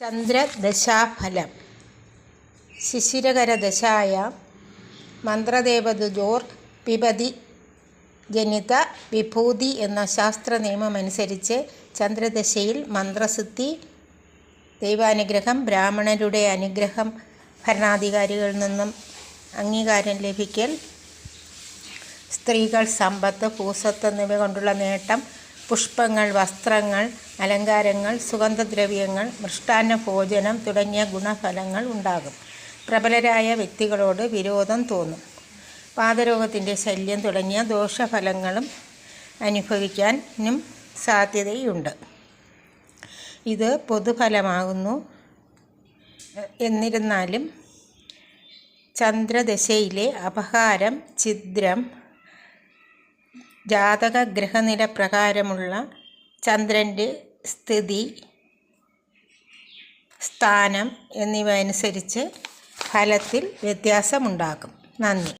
ചന്ദ്രദശാഫലം. ശിശിരകരദശായാം മന്ത്രദേവതുജോർ പിബതി ജനിത വിഭൂതി എന്ന ശാസ്ത്രനിയമമനുസരിച്ച് ചന്ദ്രദശയിൽ മന്ത്രസിദ്ധി, ദൈവാനുഗ്രഹം, ബ്രാഹ്മണരുടെ അനുഗ്രഹം, ഭരണാധികാരികളിൽ നിന്നും അംഗീകാരം ലഭിക്കൽ, സ്ത്രീകൾ, സമ്പത്ത്, ഭൂസ്വത്ത് എന്നിവ കൊണ്ടുള്ള നേട്ടം, പുഷ്പങ്ങൾ, വസ്ത്രങ്ങൾ, അലങ്കാരങ്ങൾ, സുഗന്ധദ്രവ്യങ്ങൾ, മൃഷ്ടാന്ന ഭോജനം തുടങ്ങിയ ഗുണഫലങ്ങൾ ഉണ്ടാകും. പ്രബലരായ വ്യക്തികളോട് വിരോധം തോന്നും. വാതരോഗത്തിൻ്റെ ശല്യം തുടങ്ങിയ ദോഷഫലങ്ങളും അനുഭവിക്കാനും സാധ്യതയുണ്ട്. ഇത് പൊതുഫലമാകുന്നു. എന്നിരുന്നാലും ചന്ദ്രദശയിലെ അപഹാരം, ഛിദ്രം, ജാതക ഗ്രഹനില പ്രകാരമുള്ള ചന്ദ്രൻ്റെ സ്ഥിതി, സ്ഥാനം എന്നിവ അനുസരിച്ച് ഫലത്തിൽ വ്യത്യാസമുണ്ടാകും. നന്ദി.